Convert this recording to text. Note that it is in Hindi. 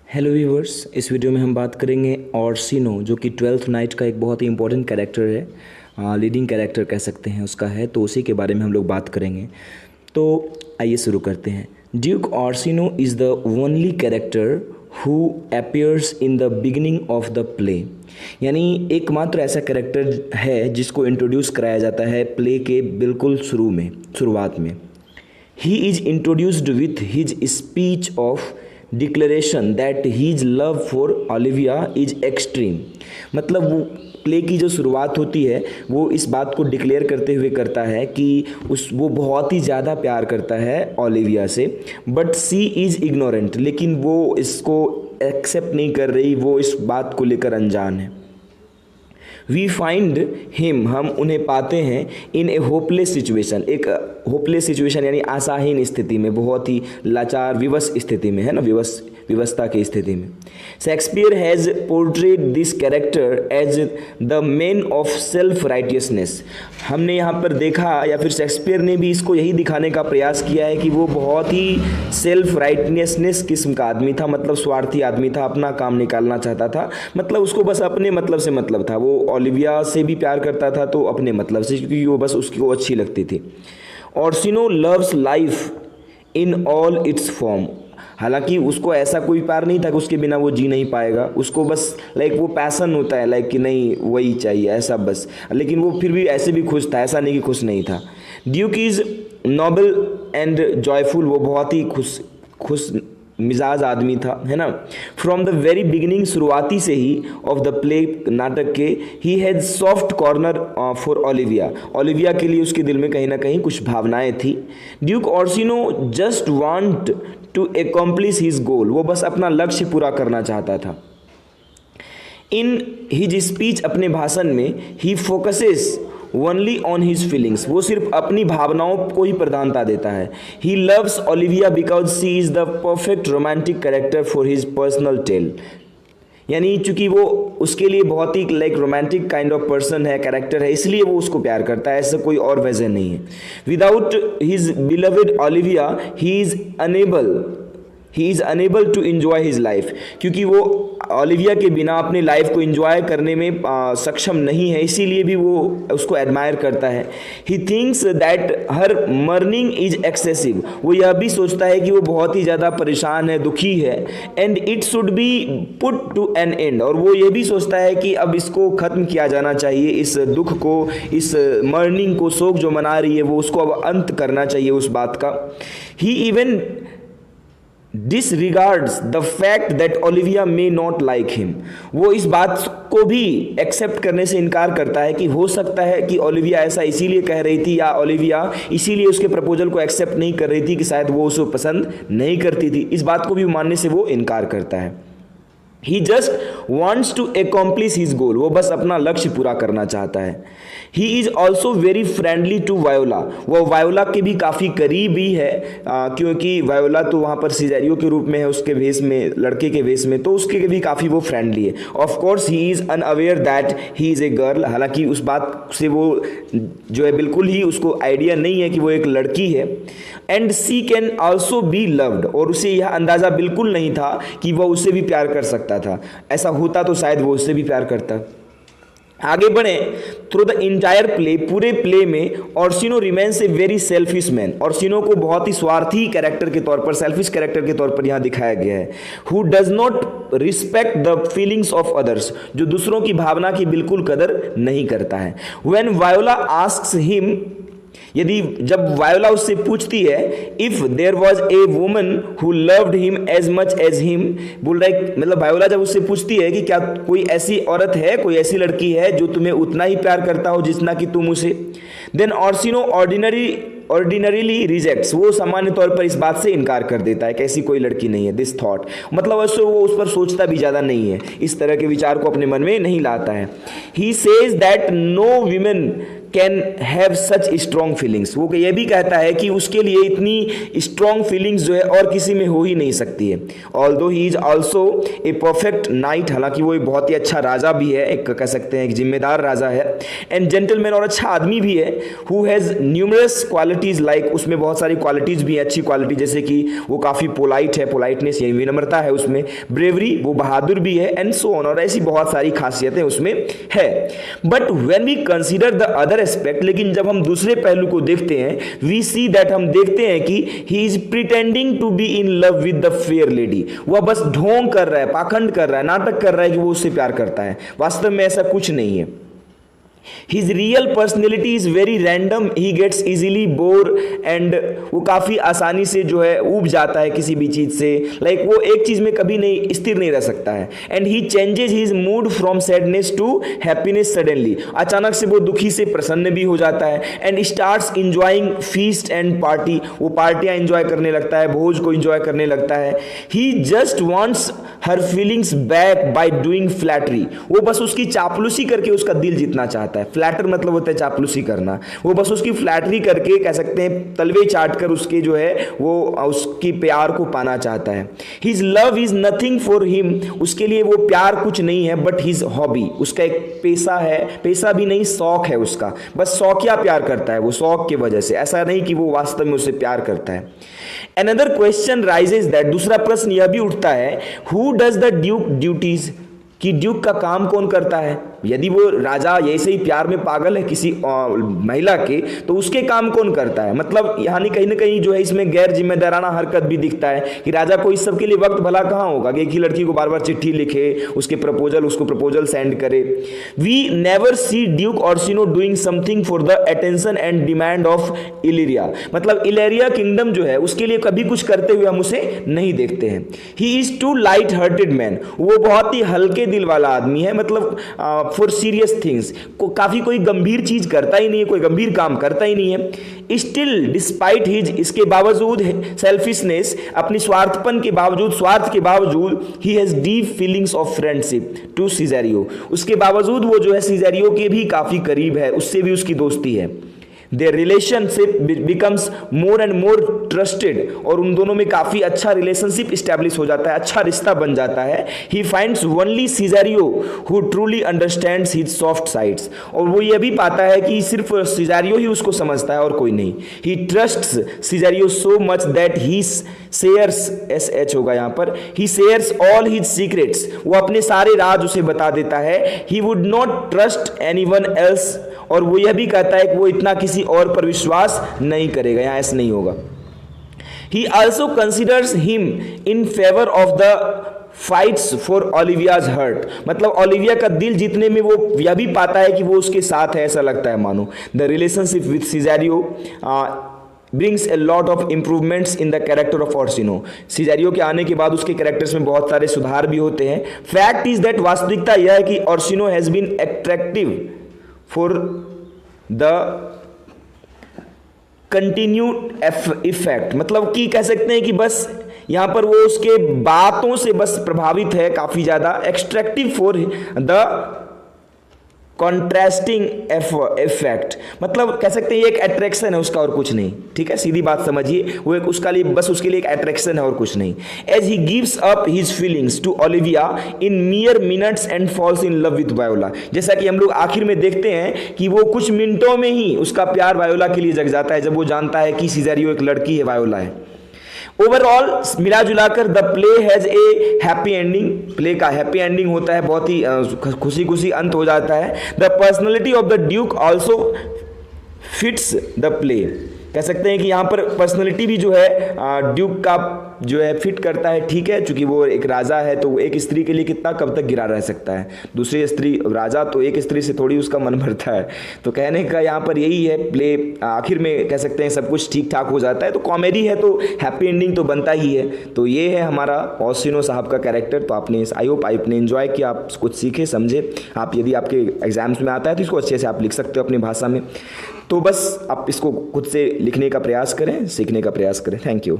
हेलो व्यूवर्स, इस वीडियो में हम बात करेंगे ऑर्सिनो, जो कि ट्वेल्थ नाइट का एक बहुत ही इंपॉर्टेंट कैरेक्टर है, लीडिंग कैरेक्टर कह सकते हैं उसका है, तो उसी के बारे में हम लोग बात करेंगे। तो आइए शुरू करते हैं। Duke Orsino is the only character who appears in the beginning of the play, यानी एकमात्र ऐसा कैरेक्टर है जिसको इंट्रोड्यूस कराया जाता है प्ले के बिल्कुल शुरुआत में। He is introduced with his speech of declaration that his love for Olivia is extreme. मतलब वो प्ले की जो शुरुआत होती है वो इस बात को डिक्लेयर करते हुए करता है कि वो बहुत ही ज़्यादा प्यार करता है ओलिविया से, बट सी इज़ इग्नोरेंट, लेकिन वो इसको एक्सेप्ट नहीं कर रही, वो इस बात को लेकर अनजान है। वी फाइंड हिम, हम उन्हें पाते हैं इन ए होपलेस सिचुएशन, एक होपलेस सिचुएशन यानी आशाहीन स्थिति में, बहुत ही लाचार विवश स्थिति में, है ना, विवशता की स्थिति में। Shakespeare has portrayed this character as the man of self righteousness. हमने यहाँ पर देखा, या फिर शेक्सपियर ने भी इसको यही दिखाने का प्रयास किया है कि वो बहुत ही सेल्फ राइटियसनेस किस्म का आदमी था, मतलब स्वार्थी आदमी था, अपना काम निकालना चाहता था, मतलब उसको बस अपने मतलब से मतलब था। वो ओलिविया से भी प्यार करता था तो अपने मतलब से, क्योंकि वो बस उसको अच्छी लगती थी। Orsino loves life in all it's form. हालांकि उसको ऐसा कोई प्यार नहीं था कि उसके बिना वो जी नहीं पाएगा, उसको बस वो पैसन होता है कि नहीं वही चाहिए ऐसा बस, लेकिन वो फिर भी ऐसे भी खुश था, ऐसा नहीं कि खुश नहीं था। Duke is noble and joyful, वो बहुत ही खुश मिजाज आदमी था, है ना। फ्रॉम द वेरी बिगिनिंग, शुरुआती से ही ऑफ द प्ले, नाटक के, he has soft corner for Olivia के लिए उसके दिल में कहीं ना कहीं कुछ भावनाएं थी। Duke Orsino just want to accomplish his goal, वो बस अपना लक्ष्य पूरा करना चाहता था। इन हिज स्पीच, अपने भाषण में, he focuses only on his feelings, वो सिर्फ अपनी भावनाओं को ही प्रधानता देता है। He loves Olivia because she is the perfect romantic character for his personal tale, यानी चूंकि वो उसके लिए बहुत ही रोमांटिक काइंड ऑफ पर्सन है, कैरेक्टर है, इसलिए वो उसको प्यार करता है, ऐसा कोई और वजह नहीं है। Without his beloved Olivia he is unable to enjoy his life, क्योंकि वो ओलिविया के बिना अपनी लाइफ को इन्जॉय करने में सक्षम नहीं है, इसीलिए भी वो उसको एडमायर करता है। He thinks that her morning is excessive, वो यह भी सोचता है कि वो बहुत ही ज़्यादा परेशान है, दुखी है, and it should be put to an end, और वो ये भी सोचता है कि अब इसको ख़त्म किया जाना चाहिए, इस दुख को, इस मर्निंग को, शोक जो मना रही है वो उसको अब अंत करना चाहिए उस बात का। ही even disregards the fact that Olivia may not like him, वो इस बात को भी एक्सेप्ट करने से इनकार करता है कि हो सकता है कि ओलिविया ऐसा इसीलिए कह रही थी, या ओलिविया इसीलिए उसके प्रपोजल को एक्सेप्ट नहीं कर रही थी कि शायद वो उसे पसंद नहीं करती थी, इस बात को भी मानने से वो इनकार करता है। He just wants to accomplish his goal, वो बस अपना लक्ष्य पूरा करना चाहता है। He is also very friendly to Viola, वो वायोला के भी काफ़ी करीबी है, क्योंकि वायोला तो वहाँ पर सिजेरियो के रूप में है, उसके भेष में, लड़के के भेष में, तो उसके भी काफ़ी वो फ्रेंडली है। Of course he is unaware that he is a girl, हालांकि उस बात से वो जो है बिल्कुल ही उसको आइडिया नहीं है कि वो एक लड़की है। And she can also be loved, और उसे यह अंदाज़ा बिल्कुल नहीं था कि वह उससे भी प्यार कर सकता था, ऐसा होता तो शायद वो उससे भी प्यार करता। आगे बढ़े, थ्रू द इंटायर प्ले, पूरे प्ले में Orsino remains a very selfish man, Orsino को बहुत ही स्वार्थी कैरेक्टर के तौर पर, सेल्फिश कैरेक्टर के तौर पर यहाँ दिखाया गया है। Who does not respect the feelings of others, जो दूसरों की भावना की बिल्कुल कदर नहीं करता है। व्हेन वायोला आस्क्स हिम, यदि जब वायोला उससे पूछती है, if there was a woman who loved him as much as him, बोल रहा है, मतलब वायोला जब उससे पूछती है कि क्या कोई ऐसी औरत है, कोई ऐसी लड़की है जो तुम्हें उतना ही प्यार करता हो जितना कि तुम उसे, देन ऑर्सिनो ऑर्डिनरीली रिजेक्ट्स, वो सामान्य तौर पर इस बात से इनकार कर देता है कि ऐसी कोई लड़की नहीं है, दिस थॉट, मतलब वैसे वो उस पर सोचता भी ज़्यादा नहीं है, इस तरह के विचार को अपने मन में नहीं लाता है। He says that no women can have such strong feelings, वो ये भी कहता है कि उसके लिए इतनी स्ट्रॉन्ग फीलिंग्स जो है और किसी में हो ही नहीं सकती है। Although he is also a perfect night, हालांकि वो एक बहुत ही अच्छा राजा भी है, एक कह सकते हैं एक जिम्मेदार राजा है, एंड जेंटलमैन और अच्छा आदमी भी है, who has numerous qualities like, उसमें बहुत सारी क्वालिटीज़ भी है, अच्छी क्वालिटी, जैसे कि वो काफ़ी पोलाइट है, पोलाइटनेस यानी विनम्रता है उसमें, ब्रेवरी वो बहादुर भी है, एंड सो ऑन, और ऐसी बहुत सारी खासियतें उसमें है। But when we consider the other aspect, लेकिन जब हम दूसरे पहलू को देखते हैं, वी सी दैट, हम देखते हैं कि he is pretending to be in love with the fair lady, वह बस ढोंग कर रहा है, पाखंड कर रहा है, नाटक कर रहा है कि वो उससे प्यार करता है, वास्तव में ऐसा कुछ नहीं है। His real personality is very random, he gets easily bored and वो काफ़ी आसानी से जो है ऊब जाता है किसी भी चीज़ से, लाइक वो एक चीज़ में कभी नहीं स्थिर नहीं रह सकता है। And he changes his mood from sadness to happiness suddenly, अचानक से वो दुखी से प्रसन्न भी हो जाता है। And starts enjoying feast and party, वो पार्टियाँ इंजॉय करने लगता है, भोज को इंजॉय करने लगता है। He just wants her feelings back by doing flattery, वो बस उसकी चापलूसी करके उसका दिल जीतना चाहता है। फ्लैटर मतलब होता है चापलूसी करना, वो बस उसकी फ्लैटरी करके कह सकते हैं तलवे चाट कर उसके जो है वो उसकी प्यार को पाना चाहता है। His love is nothing for him, उसके लिए वो प्यार कुछ नहीं है, बट हिज हॉबी, उसका एक पेशा है, पेशा भी नहीं शौक है उसका, बस शौकिया प्यार करता है वो शौक की वजह से, ऐसा नहीं कि वो वास्तव में उससे प्यार करता है। Another question rises that, दूसरा प्रश्न यह भी उठता है, who does the duke duties, कि ड्यूक का काम कौन करता है। यदि वो राजा ऐसे ही प्यार में पागल है किसी महिला के, तो उसके काम कौन करता है। मतलब यानी कहीं ना कहीं जो है इसमें गैर जिम्मेदाराना हरकत भी दिखता है कि राजा को इस सब के लिए वक्त भला कहाँ होगा कि एक ही लड़की को बार बार चिट्ठी लिखे, उसको प्रपोजल सेंड करे। We never see Duke Orsino doing something for the attention and demand of Illyria, मतलब इलेरिया किंगडम जो है उसके लिए कभी कुछ करते हुए हम उसे नहीं देखते हैं। He is too light hearted man, वो बहुत ही हल्के दिल वाला आदमी है, मतलब फॉर सीरियस थिंग्स, काफी कोई गंभीर चीज करता ही नहीं है, कोई गंभीर काम करता ही नहीं है। स्टिल डिस्पाइट हिज, इसके बावजूद सेल्फिशनेस, अपनी स्वार्थपन के बावजूद, स्वार्थ के बावजूद, he has deep feelings of friendship to Cesario, उसके बावजूद वो जो है सीजेरियो के भी काफी करीब है, उससे भी उसकी दोस्ती है। Their relationship becomes more and more trusted, और उन दोनों में काफ़ी अच्छा रिलेशनशिप इस्टेब्लिश हो जाता है, अच्छा रिश्ता बन जाता है। He finds only Cesario who truly understands his soft sides, और वो ये भी पाता है कि सिर्फ Cesario ही उसको समझता है और कोई नहीं। He trusts Cesario so much that he shares, SH होगा यहाँ पर, he shares all his secrets, वो अपने सारे राज उसे बता देता है। He would not trust anyone else, और वो यह भी कहता है कि वो इतना किसी और पर विश्वास नहीं करेगा, यहाँ ऐसा नहीं होगा। He also considers him in favor of the fights for Olivia's heart, मतलब ओलिविया का दिल जीतने में वो यह भी पाता है कि वो उसके साथ है, ऐसा लगता है मानो। The relationship with Cesario brings a lot of improvements in the character of Orsino, सीजेरियो के आने के बाद उसके कैरेक्टर्स में बहुत सारे सुधार भी होते हैं। फैक्ट इज दैट, वास्तविकता यह है कि Orsino has been attractive for the continued effect, मतलब कि कह सकते हैं कि बस यहाँ पर वो उसके बातों से बस प्रभावित है काफ़ी ज़्यादा। Extractive for the contrasting effect, मतलब कह सकते हैं ये एक अट्रैक्शन है उसका और कुछ नहीं, ठीक है, सीधी बात समझिए, वो एक उसका लिए बस उसके लिए एक अट्रैक्शन है और कुछ नहीं। As he gives up his feelings to Olivia in mere minutes and falls in love with Viola, जैसा कि हम लोग आखिर में देखते हैं कि वो कुछ मिनटों में ही उसका प्यार वायोला के लिए जग जाता है, जब वो जानता है कि सीजेरियो एक लड़की है, वायोला है। ओवरऑल मिला जुलाकर the play has a happy ending, play का हैप्पी एंडिंग होता है, बहुत ही खुशी खुशी अंत हो जाता है। The personality of the Duke also fits the play, कह सकते हैं कि यहाँ पर पर्सनैलिटी भी जो है ड्यूक का जो है फिट करता है, ठीक है, चूंकि वो एक राजा है तो एक स्त्री के लिए कितना कब तक गिरा रह सकता है, दूसरी स्त्री राजा तो एक स्त्री से थोड़ी उसका मन भरता है। तो कहने का यहाँ पर यही है, प्ले आखिर में कह सकते हैं सब कुछ ठीक ठाक हो जाता है, तो कॉमेडी है तो हैप्पी एंडिंग तो बनता ही है। तो ये है हमारा ओर्सिनो साहब का कैरेक्टर। तो आपने आई होप आपने एंजॉय किया, आप कुछ सीखे समझे, आप यदि आपके एग्जाम्स में आता है तो इसको अच्छे से आप लिख सकते हो अपनी भाषा में। तो बस आप इसको खुद से लिखने का प्रयास करें, सीखने का प्रयास करें। Thank you.